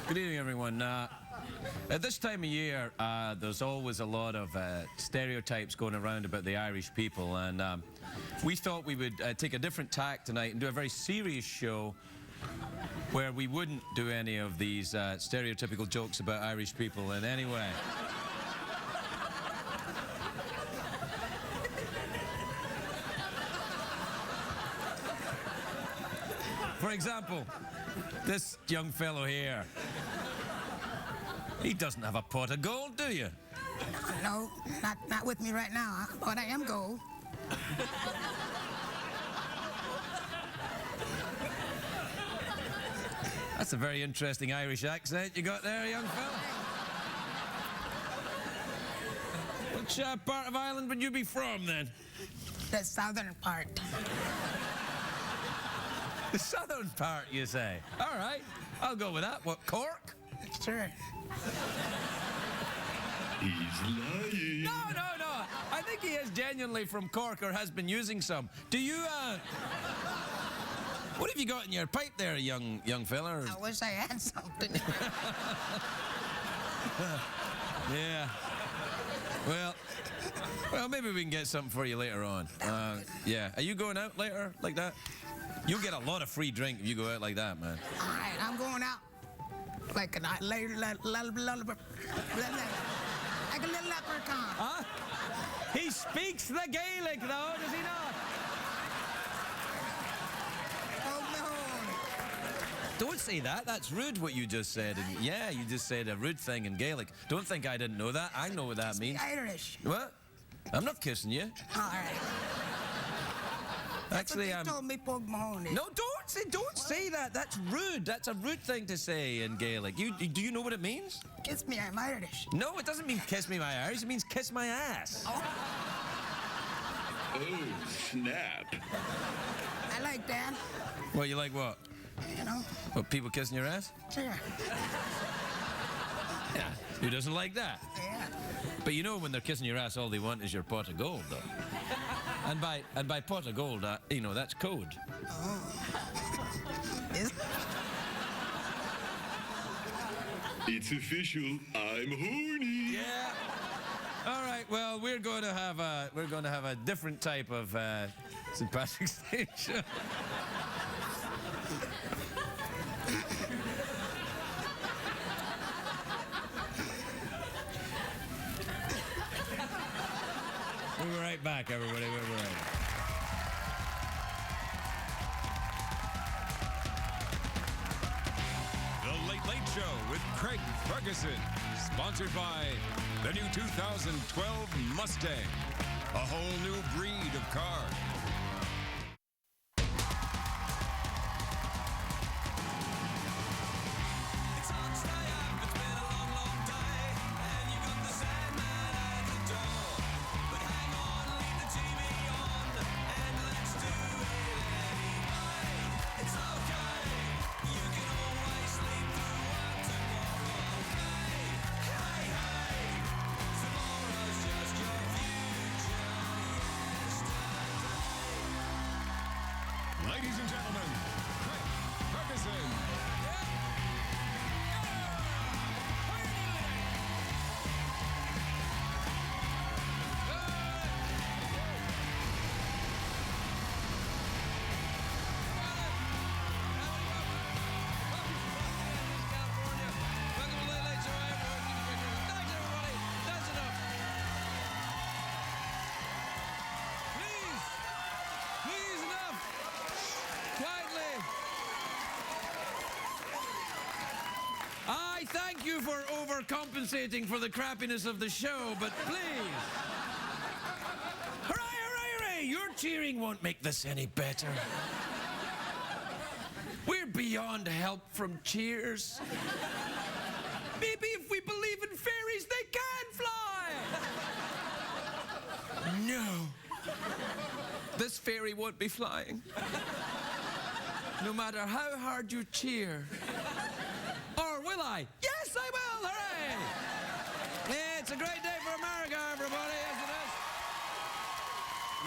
Good evening, everyone. At this time of year, there's always a lot of stereotypes going around about the Irish people, and we thought we would take a different tack tonight and do a very serious show where we wouldn't do any of these stereotypical jokes about Irish people in any way. For example, this young fellow here. He doesn't have a pot of gold, do you? No, not with me right now, but I am gold. That's a very interesting Irish accent you got there, young fella. Which part of Ireland would you be from, then? The southern part. The southern part, you say? All right, I'll go with that. What, Cork? Sure. He's lying. No. I think he is genuinely from Cork or has been using some. Do you, what have you got in your pipe there, young fella? I wish I had something. Yeah. Well, maybe we can get something for you later on. Yeah. Are you going out later like that? You'll get a lot of free drink if you go out like that, man. All right, I'm going out like a little leprechaun. Huh? He speaks the Gaelic, though, does he not? Oh, no. Don't say that. That's rude, what you just said. And yeah, you just said a rude thing in Gaelic. Don't think I didn't know that. I know what that means. Irish. What? I'm not kissing you. All right. Actually, That's what they told me, Pog Mahoney. No, don't say that. That's rude. That's a rude thing to say in Gaelic. Do you know what it means? Kiss me, I'm Irish. No, it doesn't mean kiss me my Irish. It means kiss my ass. Oh, Oh, snap. I like that. Well, you like what? You know, What, people kissing your ass? sure. Yeah. Who doesn't like that? Yeah. But you know when they're kissing your ass, all they want is your pot of gold, though. And by pot of gold, you know, that's code. Oh. Is It's official. I'm horny. Yeah. All right. Well, we're going to have a different type of St. Patrick's Day show. We'll be right back, everybody. We'll be right back. The Late Late Show with Craig Ferguson. Sponsored by the new 2012 Mustang. A whole new breed of car. Ladies and gentlemen, Craig Ferguson. Please, enough. Quietly. I thank you for overcompensating for the crappiness of the show, but please. Hooray, hooray, hooray! Your cheering won't make this any better. We're beyond help from cheers. Maybe if we believe in fairies, they can fly! No. This fairy won't be flying. No matter how hard you cheer. Or will I? Yes, I will! Hooray! Yeah, it's a great day for America, everybody. Yes, it is.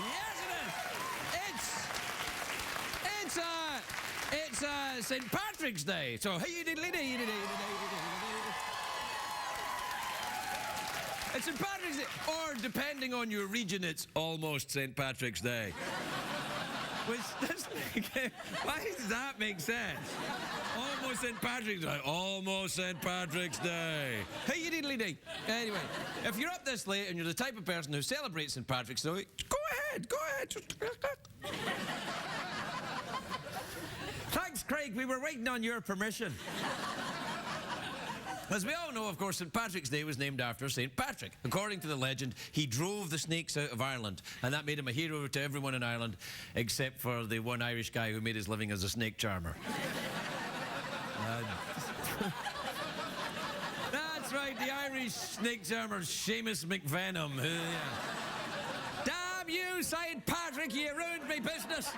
Yes, it is. It's it's St. Patrick's Day. So, hey, it's St. Patrick's Day. Or, depending on your region, it's almost St. Patrick's Day. Which doesn't make... Why does that make sense? Almost St. Patrick's Day. Almost St. Patrick's Day. Hey, you diddly-dee. Anyway, if you're up this late and you're the type of person who celebrates St. Patrick's Day, go ahead, go ahead. Thanks, Craig. We were waiting on your permission. As we all know, of course, St. Patrick's Day was named after St. Patrick. According to the legend, he drove the snakes out of Ireland, and that made him a hero to everyone in Ireland, except for the one Irish guy who made his living as a snake charmer. That's right, the Irish snake charmer, Seamus McVenom. Damn you, St. Patrick, you ruined my business.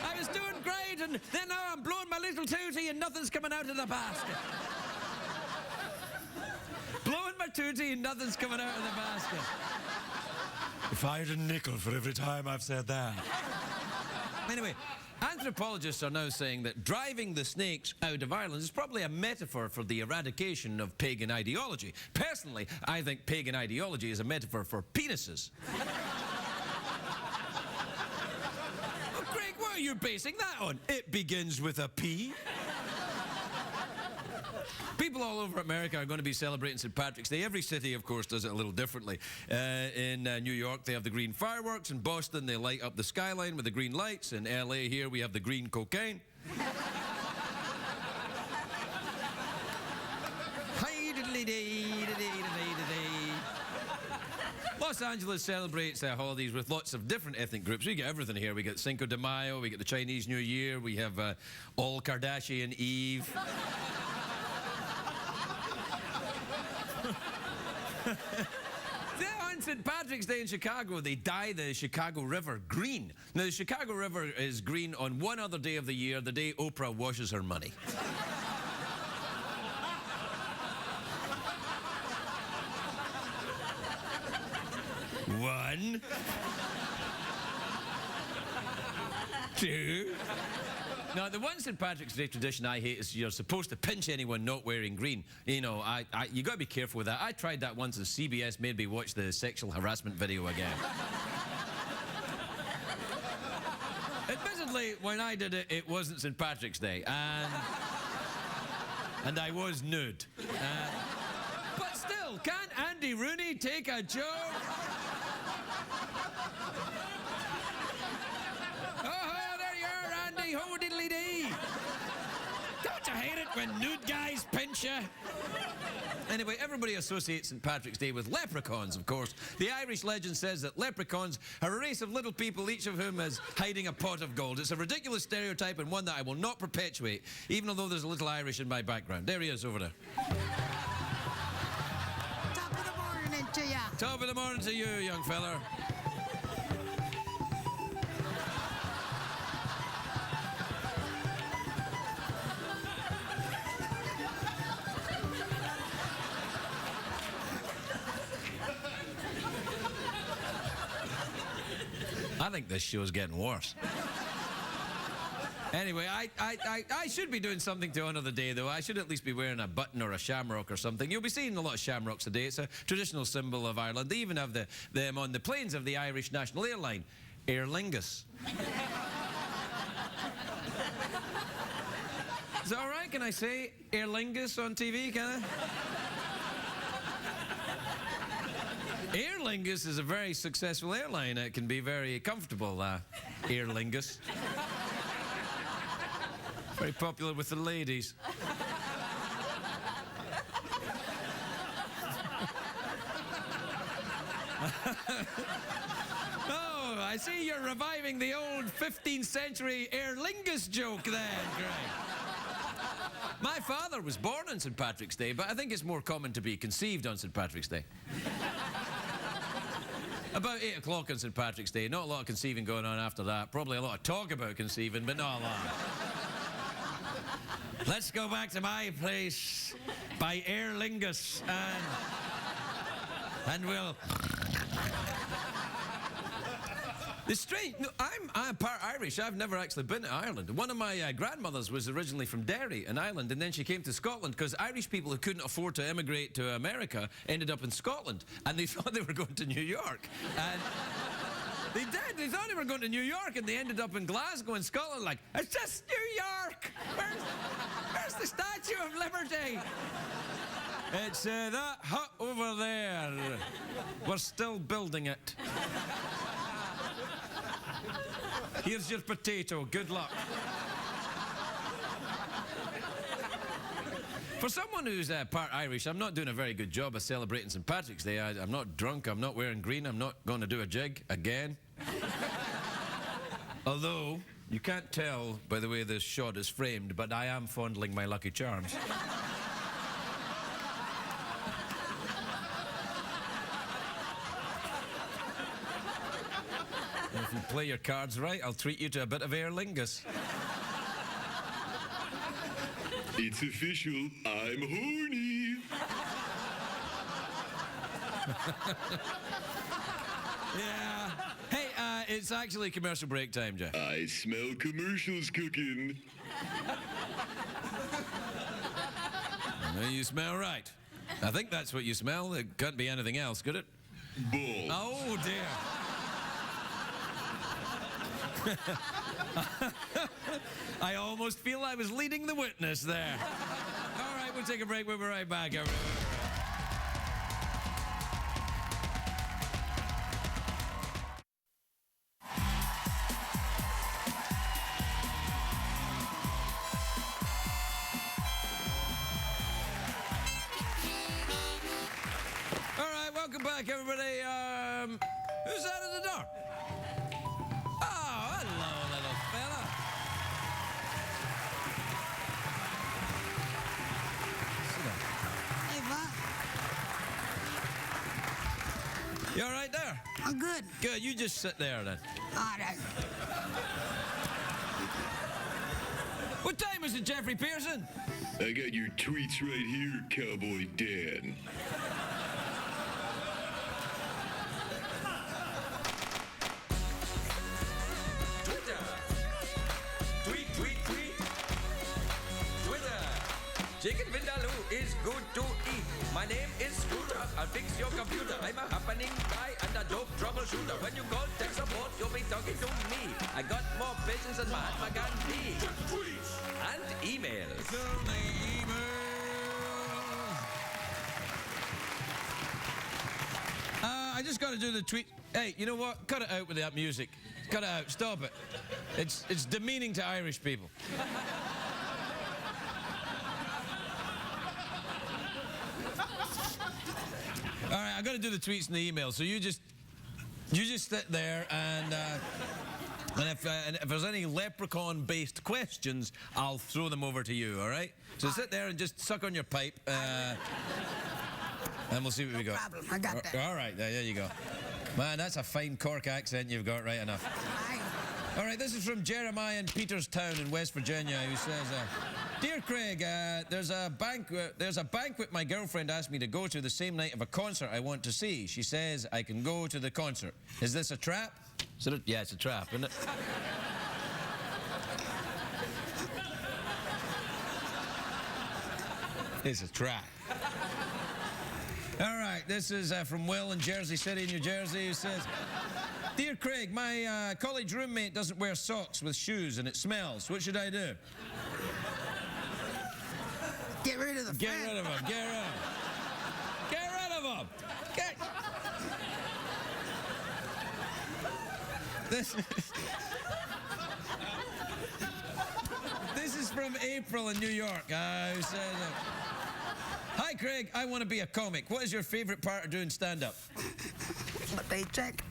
I was doing great, and then now I'm blowing my little tootie and nothing's coming out of the basket. Blowing my tootie and nothing's coming out of the basket. If I had a nickel for every time I've said that. Anyway, anthropologists are now saying that driving the snakes out of Ireland is probably a metaphor for the eradication of pagan ideology. Personally, I think pagan ideology is a metaphor for penises. Oh, Greg, what are you basing that on? It begins with a P. People all over America are going to be celebrating St. Patrick's Day. Every city, of course, does it a little differently. In New York, they have the green fireworks. In Boston, they light up the skyline with the green lights. In L.A. here, we have the green cocaine. Los Angeles celebrates their holidays with lots of different ethnic groups. We get everything here. We get Cinco de Mayo, we get the Chinese New Year, we have all Kardashian Eve. On St. Patrick's Day in Chicago, they dye the Chicago River green. Now, the Chicago River is green on one other day of the year, the day Oprah washes her money. One. Two. Now, the one St. Patrick's Day tradition I hate is you're supposed to pinch anyone not wearing green. You know, you got to be careful with that. I tried that once and CBS made me watch the sexual harassment video again. Admittedly, when I did it, it wasn't St. Patrick's Day, and I was nude. But still, can't Andy Rooney take a joke? Ho diddly dee! Don't you hate it when nude guys pinch you? Anyway, everybody associates St. Patrick's Day with leprechauns, of course. The Irish legend says that leprechauns are a race of little people, each of whom is hiding a pot of gold. It's a ridiculous stereotype and one that I will not perpetuate, even although there's a little Irish in my background. There he is over there. Top of the morning to ya. Top of the morning to you, young fella. I think this show's getting worse. Anyway, I should be doing something to honor the day, though. I should at least be wearing a button or a shamrock or something. You'll be seeing a lot of shamrocks today. It's a traditional symbol of Ireland. They even have them on the planes of the Irish national airline, Aer Lingus. Is that all right? Can I say Aer Lingus on TV, can I? Aer Lingus is a very successful airline. It can be very comfortable, Aer Lingus. Very popular with the ladies. Oh, I see you're reviving the old 15th century Aer Lingus joke then, Greg. My father was born on St. Patrick's Day, but I think it's more common to be conceived on St. Patrick's Day. About 8 o'clock on St. Patrick's Day. Not a lot of conceiving going on after that. Probably a lot of talk about conceiving, but not a lot. Let's go back to my place by Aer Lingus and we'll... The strange. No, I'm part Irish. I've never actually been to Ireland. One of my grandmothers was originally from Derry in Ireland, and then she came to Scotland because Irish people who couldn't afford to emigrate to America ended up in Scotland, and they thought they were going to New York. And they did. They thought they were going to New York, and they ended up in Glasgow in Scotland. Like, it's just New York. Where's the Statue of Liberty? It's that hut over there. We're still building it. Here's your potato. Good luck. For someone who's part Irish, I'm not doing a very good job of celebrating St. Patrick's Day. I'm not drunk. I'm not wearing green. I'm not going to do a jig again. Although, you can't tell by the way this shot is framed, but I am fondling my Lucky Charms. If you play your cards right, I'll treat you to a bit of Aer Lingus. It's official, I'm horny. Yeah. Hey, it's actually commercial break time, Jeff. I smell commercials cooking. Well, you smell right. I think that's what you smell. It can't be anything else, could it? Balls. Oh, dear. I almost feel I was leading the witness there. All right, we'll take a break. We'll be right back. All right, welcome back, everybody. Who's out of the door? Oh, hello, little fella. Hey, Bob. You all right there? I'm good. Good, you just sit there then. All right. What time is it, Jeffrey Pearson? I got your tweets right here, Cowboy Dan. Chicken vindaloo is good to eat. My name is Scooter. I'll fix your computer. I'm a happening guy and a dope troubleshooter. When you call tech support, you'll be talking to me. I got more patience than Mahatma Gandhi. And emails. I just got to do the tweet. Hey, you know what? Cut it out with that music. Cut it out. Stop it. It's demeaning to Irish people. All right, I got to do the tweets and the emails. So you just sit there and if there's any leprechaun-based questions, I'll throw them over to you. All right? So sit there and just suck on your pipe, and we'll see what we got. No problem. I got that. All right, there you go. Man, that's a fine Cork accent you've got. Right enough. Aye. All right, this is from Jeremiah in Peterstown in West Virginia, who says, Dear Craig, there's a banquet my girlfriend asked me to go to the same night of a concert I want to see. She says I can go to the concert. Is this a trap? Yeah, it's a trap, isn't it? It's a trap. All right, this is from Will in Jersey City, New Jersey, who says, Dear Craig, my college roommate doesn't wear socks with shoes and it smells. What should I do? Get rid of the Get friend. rid of him. Get rid of him. Get rid of him. This is from April in New York. Who says, Hi, Craig. I want to be a comic. What is your favorite part of doing stand-up? The paycheck.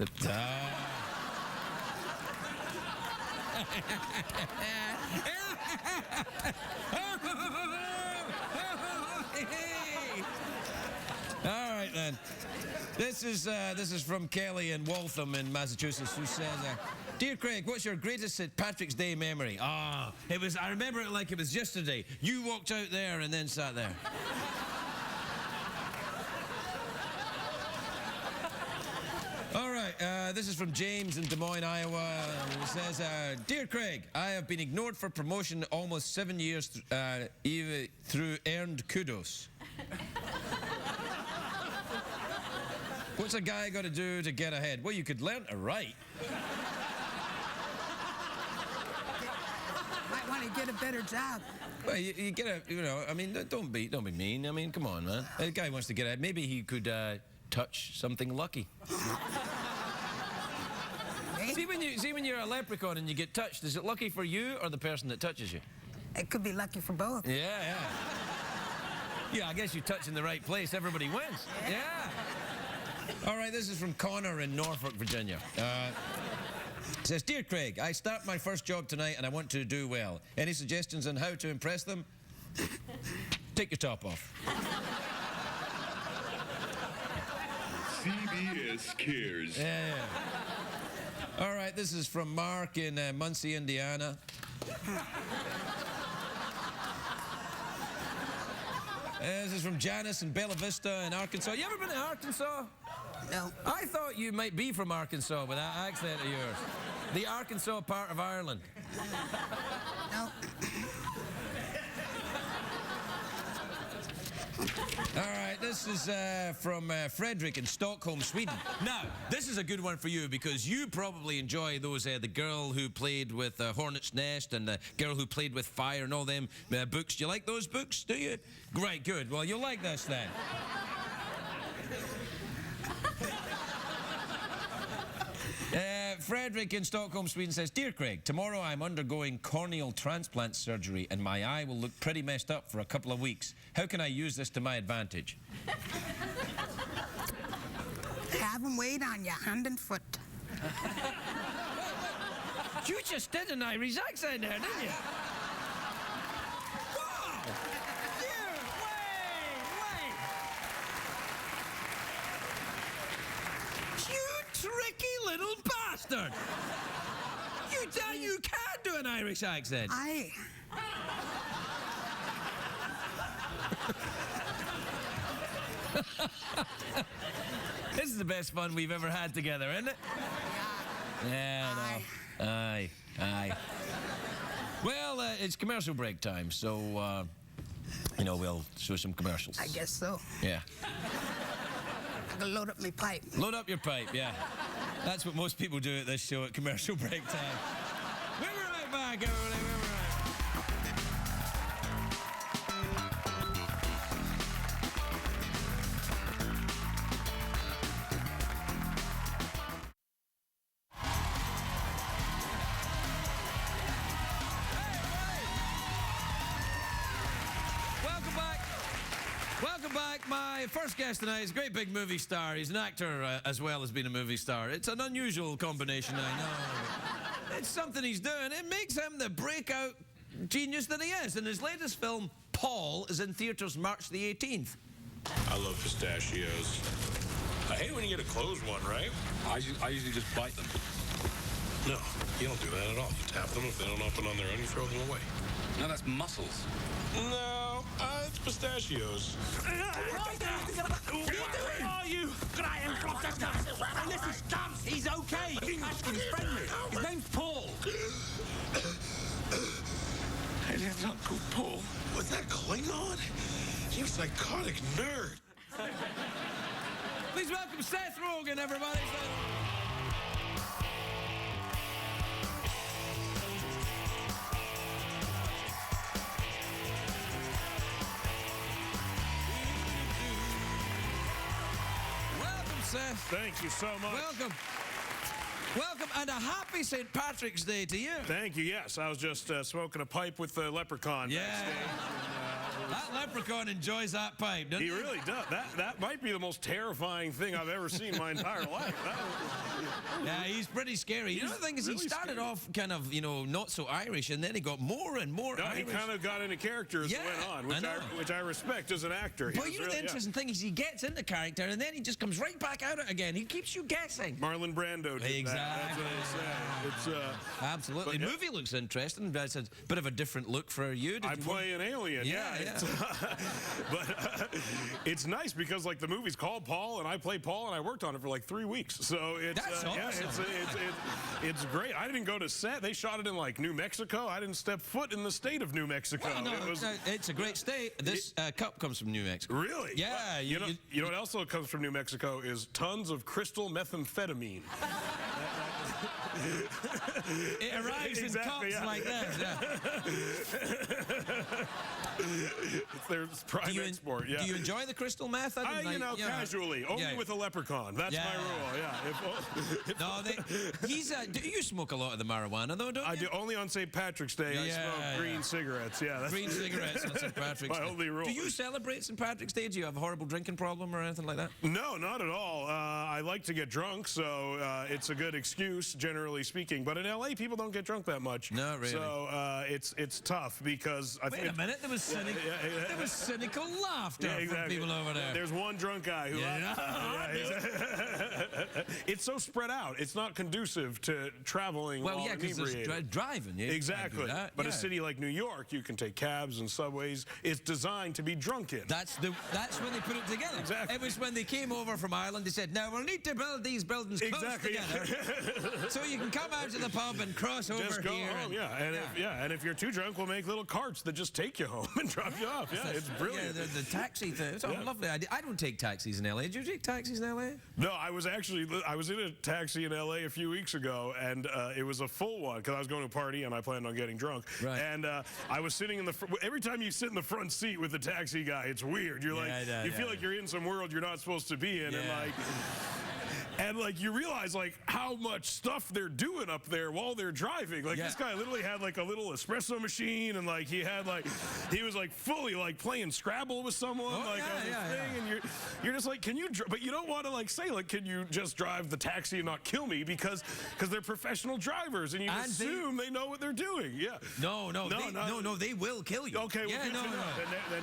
All right, then. This is from Kelly in Waltham in Massachusetts, who says, Dear Craig, what's your greatest St. Patrick's Day memory? I remember it like it was yesterday. You walked out there and then sat there. All right, This is from James in Des Moines, Iowa. It says, Dear Craig, I have been ignored for promotion almost 7 years even through earned kudos. What's a guy got to do to get ahead? Well, you could learn to write. Might want to get a better job. Well, you get a, you know, I mean, don't be mean. I mean, come on, man. The guy wants to get ahead. Maybe he could touch something lucky. See when you're a leprechaun and you get touched, is it lucky for you or the person that touches you? It could be lucky for both. Yeah. Yeah, I guess you touch in the right place, everybody wins. Yeah. All right, this is from Connor in Norfolk, Virginia. It says, Dear Craig, I start my first job tonight and I want to do well. Any suggestions on how to impress them? Take your top off. CBS cares. Yeah. All right, this is from Mark in Muncie, Indiana. This is from Janice in Bella Vista in Arkansas. You ever been to Arkansas? No. I thought you might be from Arkansas with that accent of yours. The Arkansas part of Ireland. No. All right, this is from Frederick in Stockholm, Sweden. Now, this is a good one for you because you probably enjoy those, the girl who played with Hornet's Nest and the girl who played with Fire and all them books. Do you like those books, do you? Right, good. Well, you'll like this then. Frederick in Stockholm, Sweden says, Dear Craig, tomorrow I'm undergoing corneal transplant surgery and my eye will look pretty messed up for a couple of weeks. How can I use this to my advantage? Have them wait on you, hand and foot. You just did an Irish accent there, didn't you? Wow! Wait! You tricky little bastard! You can do an Irish accent. Aye. This is the best fun we've ever had together, isn't it? Yeah, no. Aye. Well, it's commercial break time, so, you know, we'll show some commercials. I guess so. Yeah. I gotta load up my pipe. Load up your pipe, yeah. That's what most people do at this show at commercial break time. We'll be right back, everybody. We'll be right back. Welcome back. My first guest tonight is a great big movie star. He's an actor as well as being a movie star. It's an unusual combination, I know. It's something he's doing. It makes him the breakout genius that he is. And his latest film, Paul, is in theaters March the 18th. I love pistachios. I hate when you get a closed one, right? I usually just bite them. No, you don't do that at all. You tap them. If they don't open on their own, you throw them away. No, that's mussels. No, it's pistachios. Where are you? Graham Gloucester! And this is Dubs. He's okay. Ashton's friendly. His name's Paul. Hey, that's not called Paul. Was that Klingon? You psychotic nerd. Please welcome Seth Rogen, everybody. Seth. Thank you so much. Welcome, and a happy St. Patrick's Day to you. Thank you, yes. I was just smoking a pipe with the leprechaun backstage. That leprechaun enjoys that pipe, doesn't he? He really does. That might be the most terrifying thing I've ever seen in my entire life. Yeah, he's pretty scary. You know, the thing is, really he started scary. off kind of, you know, not so Irish, and then he got more and more No, Irish. he kind of got into character as it went on, which I respect as an actor. But you know, the interesting thing is he gets into character, and then he just comes right back out it again. He keeps you guessing. Marlon Brando did Exactly. that. That's what I say. Absolutely. The movie looks interesting. But it's a bit of a different look for you. I play an alien. Yeah. it's nice because like the movie's called Paul, and I play Paul, and I worked on it for like 3 weeks. So it's That's awesome. it's great. I didn't go to set. They shot it in like New Mexico. I didn't step foot in the state of New Mexico. Well, no, it's a great state. This cup comes from New Mexico. Really? Yeah. You know what also comes from New Mexico is tons of crystal methamphetamine. It arrives in cups like this. Yeah. It's their prime export. Yeah. Do you enjoy the crystal meth? Casually, only with a leprechaun. That's my rule. Yeah. You smoke a lot of the marijuana, though, don't you? I do. only on St. Patrick's Day. I smoke green cigarettes. Yeah. That's green cigarettes on St. Patrick's Day. My only rule. Do you celebrate St. Patrick's Day? Do you have a horrible drinking problem or anything like that? No, not at all. I like to get drunk, so it's a good excuse, generally speaking. But in L.A., people don't get drunk that much. No, really. So it's tough because I think. Wait a minute. There was cynical laughter from people over there. There's one drunk guy who. It's so spread out. It's not conducive to traveling while inebriated. Because driving. Exactly. But a city like New York, you can take cabs and subways. It's designed to be drunk in. That's when they put it together. Exactly. It was when they came over from Ireland. They said, "Now we'll need to build these buildings close together, so you can come out to the pub and cross over just go here." home, and if you're too drunk, we'll make little carts that just take you home and drop you off. Yeah, it's brilliant. Yeah, the taxi thing. It's a lovely idea. I don't take taxis in L.A. Do you take taxis in L.A.? No, I was in a taxi in L.A. a few weeks ago, and it was a full one because I was going to a party and I planned on getting drunk. Right. And I was sitting in the every time you sit in the front seat with the taxi guy, it's weird. You're you feel like you're in some world you're not supposed to be in, and you realize how much stuff they're doing up there while they're driving. This guy literally had a little espresso machine, and he was fully playing Scrabble with someone on this thing, and you're just can you? But you don't want to say can you just drive the taxi and not kill me because they're professional drivers and you assume they know what they're doing. Yeah. No, they will kill you. Okay. Well,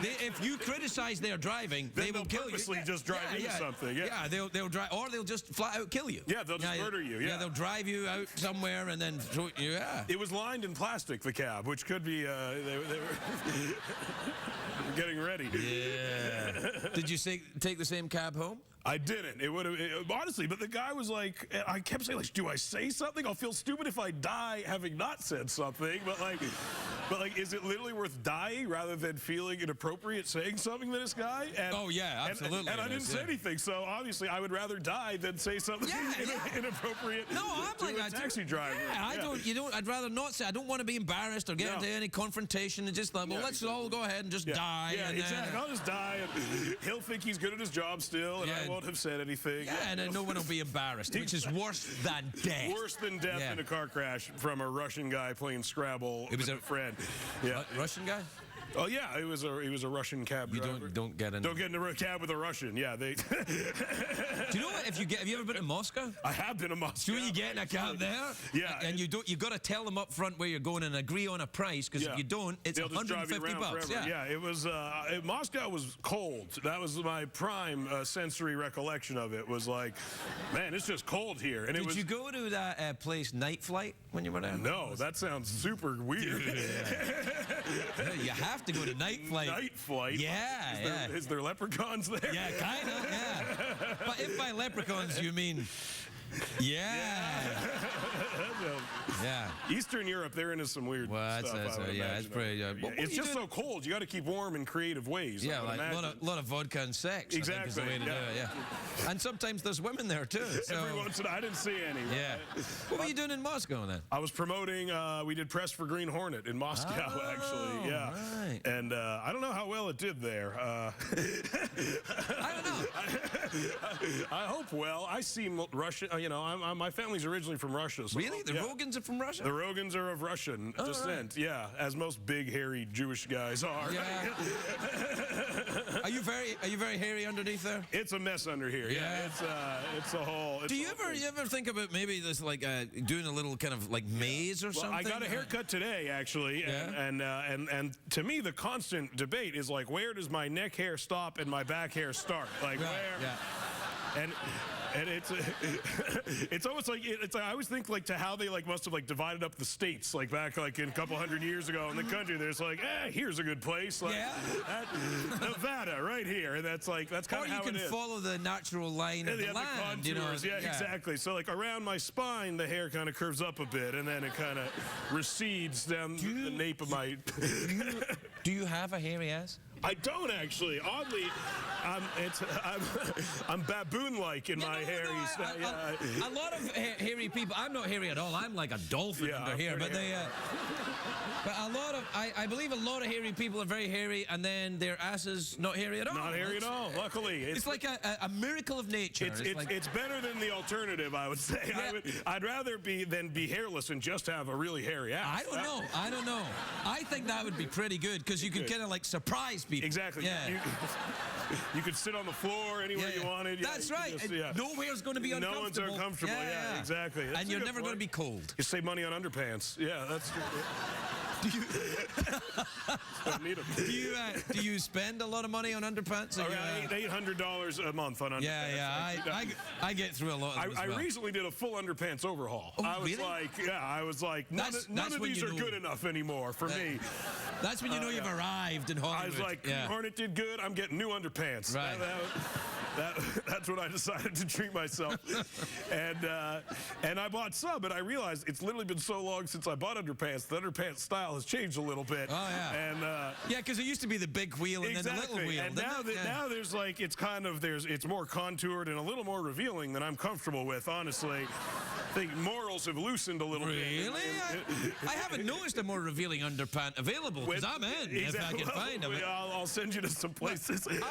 if you criticize their driving, they will kill you. Purposely just drive into something. Yeah. They'll drive, or they'll just flat out kill you. Yeah, they'll just murder you. Yeah, they'll drive you out somewhere and then throw you. Yeah. It was lined in plastic, the cab, which could be they were getting ready. Yeah. Did you take the same cab home? I didn't. It would have honestly, but the guy was I kept saying do I say something? I'll feel stupid if I die having not said something. But is it literally worth dying rather than feeling inappropriate saying something to this guy? And, absolutely. And I didn't say anything, so obviously I would rather die than say something inappropriate. No, I'm to a taxi driver. Yeah, I'd rather not say. I don't want to be embarrassed or get into any confrontation and just let's all go ahead and just die. Yeah, exactly. I'll just die, and he'll think he's good at his job still, and I won't have said anything. Yeah, and then no one will be embarrassed, which is worse than death. Worse than death in a car crash from a Russian guy playing Scrabble with a friend. Yeah. Russian guy? Oh yeah, he was a Russian cab driver. You don't get in a cab with a Russian. Yeah, they. Do you know what? Have you ever been to Moscow? I have been to Moscow. So you get in a cab there, and you got to tell them up front where you're going and agree on a price, because if you don't, it's $150. Yeah, it was. Moscow was cold. That was my prime sensory recollection of it. Was man, it's just cold here. And did you go to that place Night Flight when you were there? No, that sounds super weird. You have to go to Night Flight. Night Flight? Yeah, Is there leprechauns there? Yeah, kind of, yeah. But if by leprechauns you mean... Yeah. Eastern Europe, they're into some weird stuff. It's pretty. It's just so cold. You got to keep warm in creative ways. Yeah, a lot of vodka and sex. Exactly. I think is the way to do it. Yeah. And sometimes there's women there too. So. Every once in a while, I didn't see any. Yeah. What were you doing in Moscow then? I was promoting. We did press for Green Hornet in Moscow, actually. Yeah. Right. And I don't know how well it did there. I don't know. I hope well. I seem Russian. My family's originally from Russia. So, really? The Rogans are from Russia? The Rogans are of Russian descent. Right. Yeah, as most big, hairy Jewish guys are. Yeah. Are you very hairy underneath there? It's a mess under here. Yeah. It's a whole. Do you ever think about maybe this doing a little kind of maze or something? I got a haircut today actually, and to me the constant debate is where does my neck hair stop and my back hair start? Where? Yeah. And it's almost like I always think like to how they like must have like divided up the states like back like in a couple hundred years ago in the country. There's like, here's a good place, like Nevada right here, and that's kind of how it is. Or you can follow the natural line of the land. Contours, you know, exactly. So like around my spine, the hair kind of curves up a bit, and then it kind of recedes down the nape of my. Do you have a hairy ass? I don't actually. Oddly, I'm baboon-like in my hairy style. A lot of hairy people. I'm not hairy at all. I'm like a dolphin under here. But they. But a lot of, I believe a lot of hairy people are very hairy, and then their asses not hairy at all. Not hairy at all. Luckily, it's like a miracle of nature. It's better than the alternative, I would say. Yeah. I'd rather be hairless and just have a really hairy ass. I don't know. I think that would be pretty good because you could kind of like surprise people. Exactly. Yeah. You could sit on the floor anywhere you wanted. That's right. Nowhere's going to be uncomfortable. No one's uncomfortable. Yeah, exactly. And you're never going to be cold. You save money on underpants. Yeah, that's true. Don't need them. Do you spend a lot of money on underpants? Around $800 a month on underpants. Yeah. I get through a lot of them I recently did a full underpants overhaul. Oh, I was like, none of these are good enough anymore for me. That's when you know you've arrived in Hollywood. I was like, Hornet did good. I'm getting new underpants. Right. That's what I decided to treat myself. And I bought some, and I realized it's literally been so long since I bought underpants. The underpants style has changed a little bit. Oh, yeah. And because it used to be the big wheel and then the little wheel. And now there's like, it's more contoured and a little more revealing than I'm comfortable with, honestly. I think morals have loosened a little bit. Really? I haven't noticed a more revealing underpant available, because I'm in, if I can find them. I'll send you to some places. And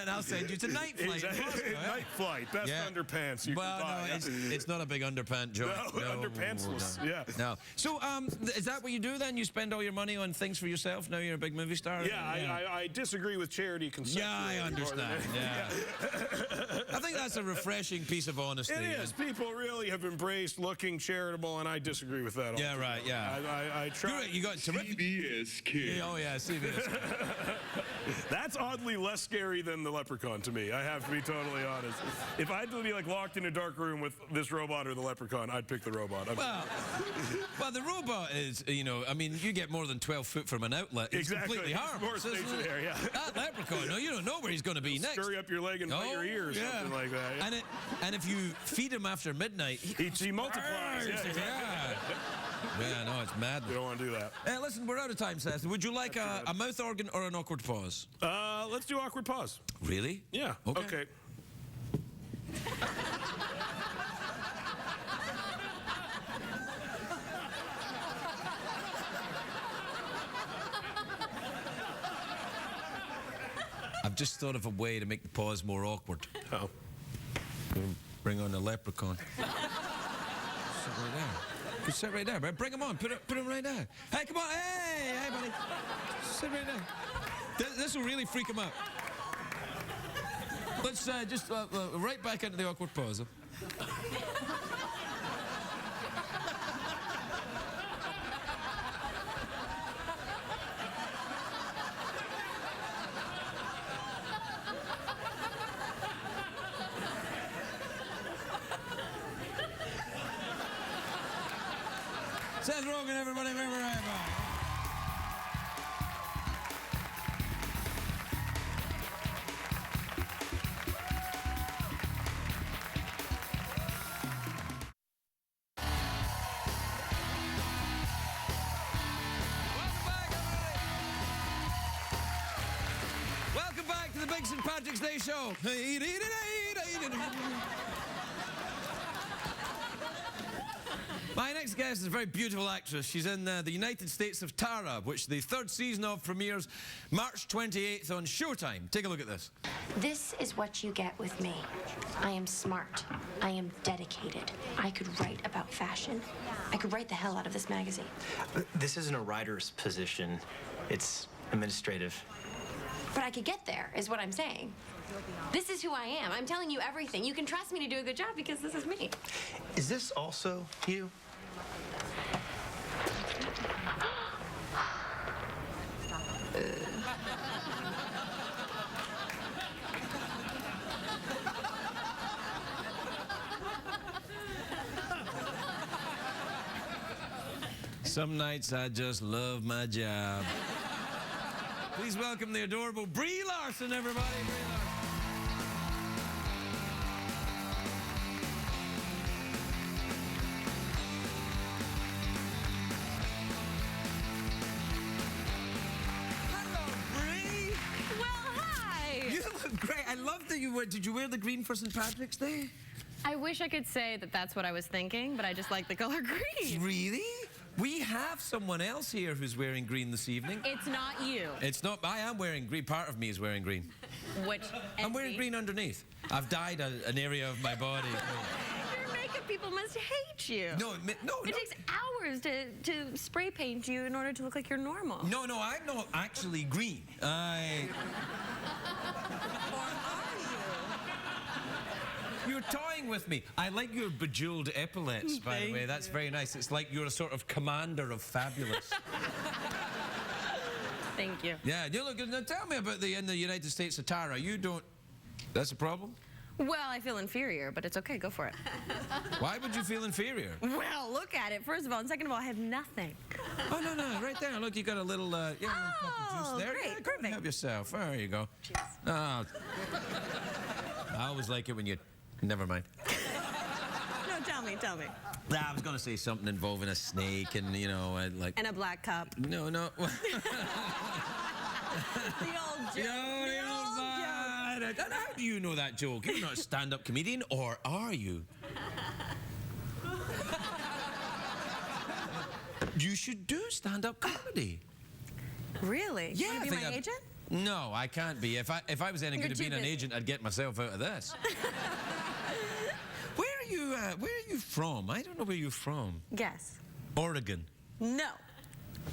I'll send you to Night Flight. Exactly. Night Flight, best underpants you can buy. No, it's not a big underpant joke. No, underpantsless, No. So, is that what you do then? You spend all your money on things for yourself? Now you're a big movie star? Yeah, I disagree with charity conceptually. Yeah, I understand. Yeah. I think that's a refreshing piece of honesty. It is. People really have embraced looking charitable, and I disagree with that. Yeah, right, yeah. I try. You got terrific. CBS Kids. Oh, yeah, CBS. That's oddly less scary than the leprechaun to me. I have to be totally honest. If I had to be like locked in a dark room with this robot or the leprechaun, I'd pick the robot. Well, the robot is, I mean, you get more than 12 foot from an outlet. It's completely harmless. More stationary, yeah. That leprechaun, you don't know where he's going to be next. Scurry up your leg and bite your ear or something like that. Yeah. And if you feed him after midnight, he multiplies. Yeah, no, it's mad. You don't want to do that. Listen, we're out of time, Seth. Would you like a mouth organ or an awkward pause? Let's do awkward pause. Really? Yeah. Okay. I've just thought of a way to make the pause more awkward. Oh. Bring on the leprechaun. Sit right there. You sit right there, man. Bring him on. Put him right there. Hey, come on. Hey, buddy. Sit right there. This will really freak him out. Let's just right back into the awkward pause. Seth Rogen, everybody, remember right back. Welcome back to the Big St. Patrick's Day Show. My next guest is a very beautiful actress. She's in the United States of Tara, which the third season of premieres March 28th on Showtime. Take a look at this. This is what you get with me. I am smart. I am dedicated. I could write about fashion. I could write the hell out of this magazine. This isn't a writer's position. It's administrative. But I could get there, is what I'm saying. This is who I am. I'm telling you everything. You can trust me to do a good job because this is me. Is this also you? Some nights I just love my job. Please welcome the adorable Brie Larson, everybody. Brie Larson. Great. I love that you were. Did you wear the green for St. Patrick's Day? I wish I could say that that's what I was thinking, but I just like the color green. Really? We have someone else here who's wearing green this evening. It's not you. It's not. I am wearing green. Part of me is wearing green. Which? I'm wearing green underneath. I've dyed an area of my body. Your makeup people must hate you. No. It takes hours to spray paint you in order to look like you're normal. No, I'm not actually green. You're toying with me. I like your bejeweled epaulets, by the way. That's very nice. It's like you're a sort of commander of fabulous. Thank you. Yeah, you look. Now tell me about in the United States of Tara. You don't. That's a problem? Well, I feel inferior, but it's okay. Go for it. Why would you feel inferior? Well, look at it. First of all, and second of all, I have nothing. Oh, no. Right there. Look, you got a little, a little cup of juice there. Great, Yeah, perfect. Help yourself. There you go. Cheers. Oh. I always like it when you... Never mind. No, tell me. I was going to say something involving a snake and, you know, like... And a black cup. No. The old joke. The old man. How do you know that joke? You're not a stand-up comedian, or are you? You should do stand-up comedy. Really? Yeah, You wanna be my agent? No, I can't be. If I was any good at being an agent, I'd get myself out of this. Where are you from? I don't know where you're from. Guess. Oregon. No.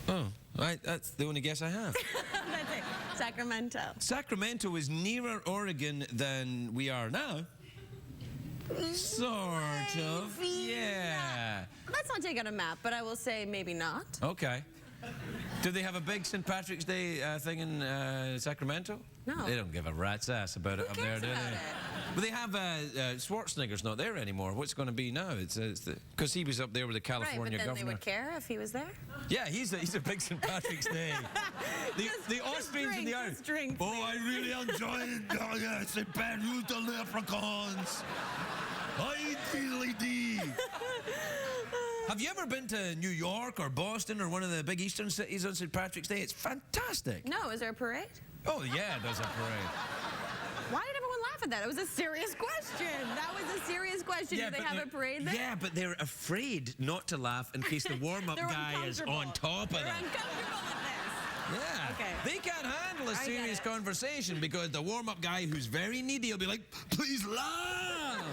Oh, that's the only guess I have. That's it. Sacramento. Sacramento is nearer Oregon than we are now. Sort of. Yeah. Let's not take out a map, but I will say maybe not. Okay. Do they have a big St. Patrick's Day thing in Sacramento? No. They don't give a rat's ass about it up there, do they? But they have Schwarzenegger's not there anymore. What's going to be now? It's because he was up there with the California right, but then governor. they would care if he was there? Yeah, he's a big St. Patrick's Day. the Austrians in the Irish. Oh, I really enjoyed St. Patrick's, the leprechauns. I really did. Have you ever been to New York or Boston or one of the big eastern cities on St. Patrick's Day? It's fantastic. No, is there a parade? Oh, yeah, there's a parade. Why did everyone laugh at that? It was a serious question. That was a serious question. Yeah, Do they have a parade there? Yeah, but they're afraid not to laugh in case the warm-up guy is on top of them. They're uncomfortable with this. Yeah. Okay. They can't handle a serious conversation because the warm-up guy who's very needy will be like, please laugh.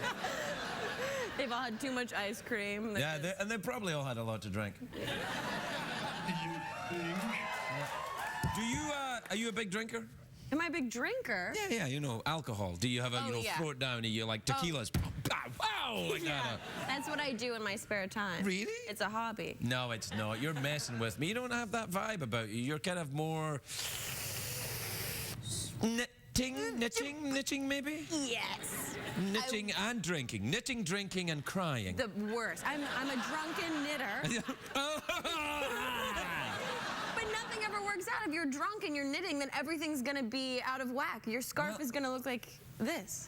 They've all had too much ice cream. Yeah, and they probably all had a lot to drink. Are you a big drinker? Am I a big drinker? Yeah, you know, alcohol. Do you have a, throw it down and you like tequilas? Wow, like that. That's what I do in my spare time. Really? It's a hobby. No, it's not. You're messing with me. You don't have that vibe about you. You're kind of more... Knitting maybe? Yes. Knitting and drinking. Knitting, drinking, and crying. The worst. I'm a drunken knitter. But nothing ever works out. If you're drunk and you're knitting, then everything's gonna be out of whack. Your scarf is gonna look like this.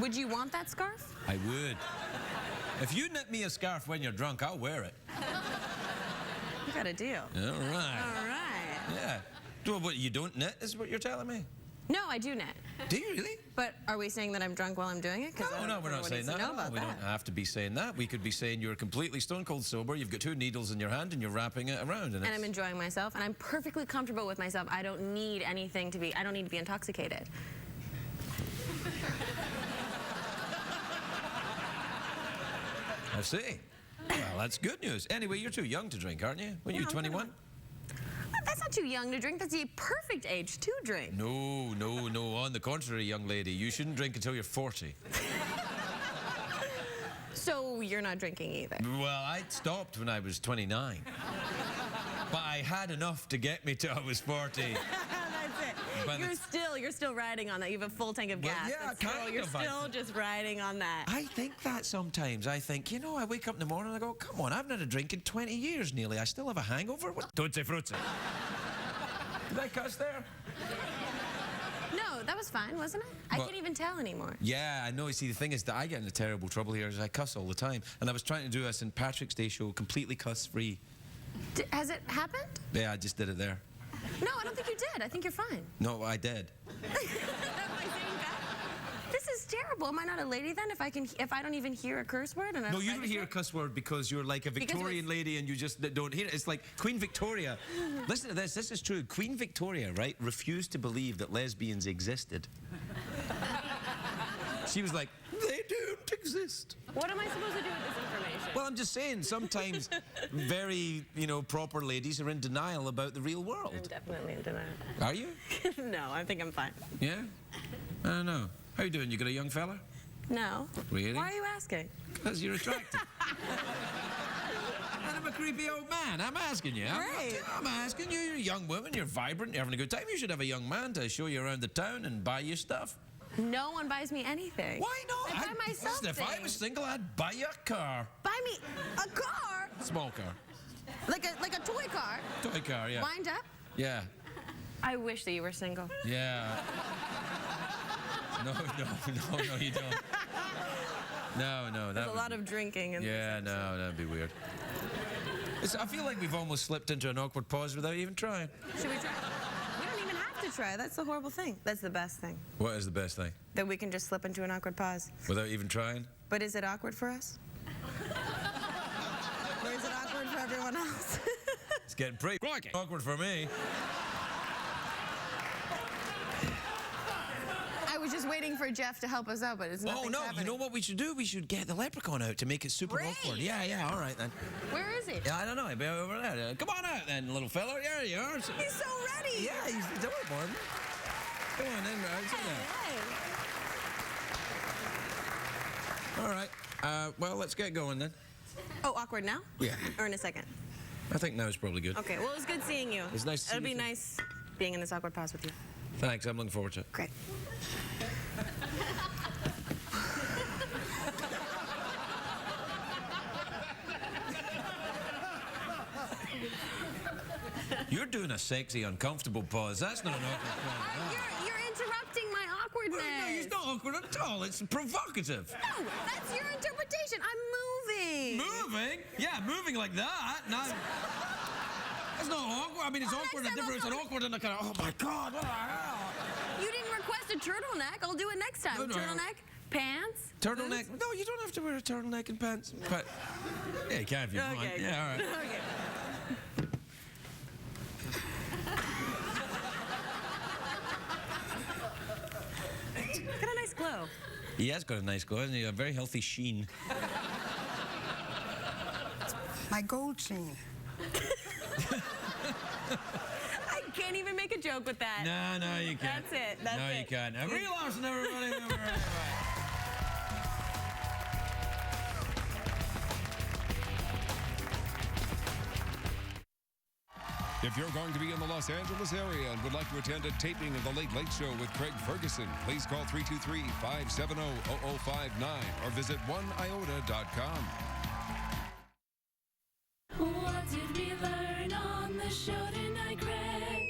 Would you want that scarf? I would. If you knit me a scarf when you're drunk, I'll wear it. You got a deal. All right. All right. Yeah. Well, what, you don't knit is what you're telling me? No, I do knit. Do you really? But are we saying that I'm drunk while I'm doing it? No, we're not saying that. No, we don't have to be saying that. We could be saying you're completely stone cold sober, you've got 2 needles in your hand, and you're wrapping it around. And I'm enjoying myself, and I'm perfectly comfortable with myself. I don't need anything to be, I don't need to be intoxicated. I see. Well, that's good news. Anyway, you're too young to drink, aren't you? When you 21? That's not too young to drink. That's the perfect age to drink. No. On the contrary, young lady, you shouldn't drink until you're 40. So you're not drinking either? Well, I stopped when I was 29. But I had enough to get me till I was 40. That's it. You're still riding on that. You have a full tank of Well, gas. yeah, That's still, you're still just riding on that. I think that sometimes. I think, you know, I wake up in the morning and I go, come on, I've not had a drink in 20 years nearly. I still have a hangover. What? Tutti frutti. Did I cuss there? No, that was fine, wasn't it? I can't even tell anymore. Yeah, I know. See, the thing is that I get into terrible trouble here is I cuss all the time. And I was trying to do a St. Patrick's Day show completely cuss-free. Has it happened? Yeah, I just did it there. No, I don't think you did. I think you're fine. No, I did. This is terrible. Am I not a lady then? If I don't even hear a curse word and I No, you don't hear a cuss word because you're like a Victorian lady and you just don't hear it. It's like Queen Victoria. Listen to this. This is true. Queen Victoria, right, refused to believe that lesbians existed. She was like, they don't exist. What am I supposed to do with this information? Well, I'm just saying, sometimes very, you know, proper ladies are in denial about the real world. I'm definitely in denial. Are you? No, I think I'm fine. Yeah? I don't know. How you doing? You got a young fella? No. Really? Why are you asking? Because you're attractive. And I'm a creepy old man. I'm asking you. I'm asking you. You're a young woman. You're vibrant. You're having a good time. You should have a young man to show you around the town and buy you stuff. No one buys me anything. Why not? I buy myself Listen, if I was single, I'd buy you a car. Buy me a car? Small car. Like a toy car? Toy car, yeah. Wind up? Yeah. I wish that you were single. Yeah. No, you don't. No, There's a lot of drinking in yeah, this no, that'd be weird. I feel like we've almost slipped into an awkward pause without even trying. Should we try? We don't even have to try. That's the horrible thing. That's the best thing. What is the best thing? That we can just slip into an awkward pause. Without even trying? But is it awkward for us? Or is it awkward for everyone else? It's getting pretty awkward for me. I was just waiting for Jeff to help us out, but it's not. Oh, no, happening. you know what we should do? We should get the leprechaun out to make it super awkward. Yeah, all right then. Where is he? Yeah, I don't know. He'll be over there. Come on out then, little fella. There you are. He's so ready. Yeah, he's adorable. Come on in, right? All right. Well, let's get going then. Oh, awkward now? Yeah. Or in a second? I think now is probably good. Okay, well, it was good seeing you. It's nice to see you. It'll be too. nice being in this awkward pause with you. Thanks, I'm looking forward to it. Great. You're doing a sexy, uncomfortable pause. That's not an awkward pause. You're interrupting my awkwardness. No, it's not awkward at all. It's provocative. No, that's your interpretation. I'm moving. Moving? Yeah, moving like that. Not... That's not awkward. I mean, it's awkward and different. It's an awkward and a kind of, oh my God, what the hell? You didn't request a turtleneck. I'll do it next time. No. Turtleneck, pants. Turtleneck? No, you don't have to wear a turtleneck and pants. But yeah, you can if you want. Yeah, all right. Okay. Got a nice glow. He has got a nice glow, hasn't he? A very healthy sheen. My gold chain. I can't even make a joke with that. No, you can't. That's it. That's no, it. you can't. Now, Brie Larson, everybody. If you're going to be in the Los Angeles area and would like to attend a taping of The Late Late Show with Craig Ferguson, please call 323-570-0059 or visit oneiota.com. What did we learn on the show tonight, Craig?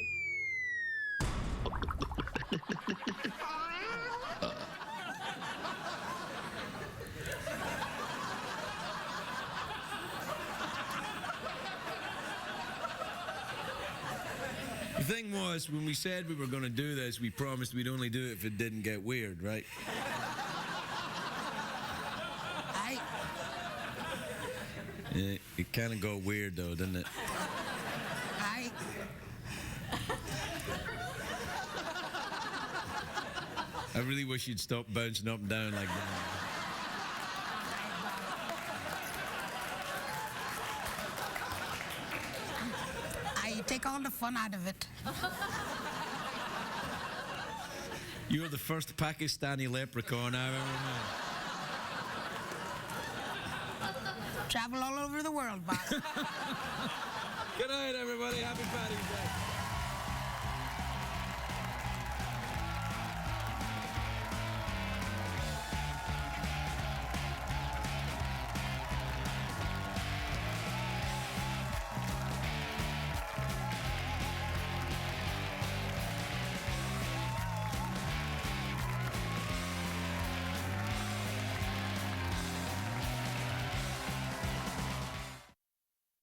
The thing was, when we said we were going to do this, we promised we'd only do it if it didn't get weird, right? It kind of got weird, though, didn't it? I really wish you'd stop bouncing up and down like that. I take all the fun out of it. You're the first Pakistani leprechaun I've ever met. Travel all over the world, boss. Good night, everybody. Happy Paddy's Day.